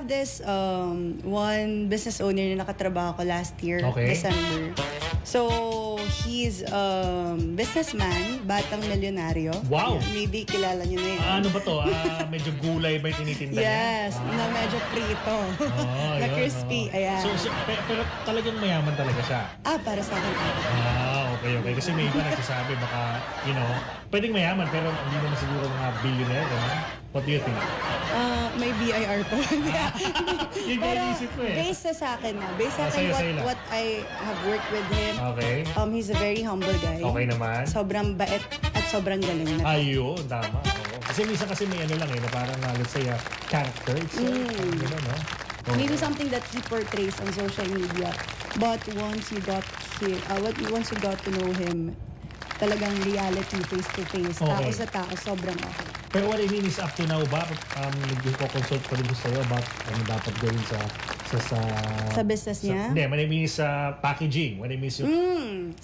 This one business owner na nakatrabaho ko last year, December. So, he's businessman, batang milyonaryo. Wow! Yeah, maybe kilala niyo na yun. Ano ba to? Medyo gulay ba yung tinitinda niya? Yes, na medyo prito. Na crispy, ayan. So, pero talagang mayaman talaga siya? Para sa akin. Okay. Kasi may iba nagsasabi, baka, pwedeng mayaman, pero hindi naman siguro mga billionaire, What do you think? May BIR po. Yung naisip ko Based sa akin na. Based sa akin what I have worked with him. Okay. He's a very humble guy. Okay naman. Sobrang bait at sobrang galing na. Ayun, tama. Kasi minsan kasi may na parang let's say character. Maybe something that he portrays on social media. But once you got to know him, talagang reality, face-to-face, tao sa tao, sobrang okay. Pero what I mean is, up to now ba, nag-consult pa rin sa'yo about ano dapat gawin sa business niya? Hindi, what I mean is packaging. What I mean is so,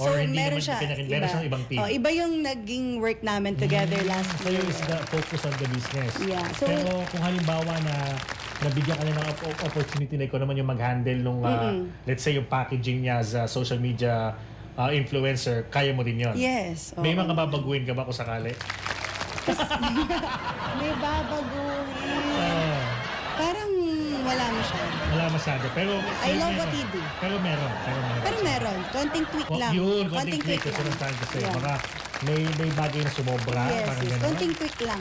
meron siyang ibang team. Iba yung naging work namin together last year. So, is the focus on the business. Yeah. So, pero kung halimbawa na nabigyan ka na ng opportunity na ikaw naman yung mag-handle nung, let's say, yung packaging niya as a social media influencer, kaya mo din yun? Yes. May mga babaguhin ka ba kung sakali? May babaguhin. Parang wala masyado. Wala masyado. Pero I love what he do. Pero meron. Pero meron. Konting tweak lang. Yun, konting tweak. Kasi nang trying to say. Baka may bagay na sumobra. Yes, konting tweak lang.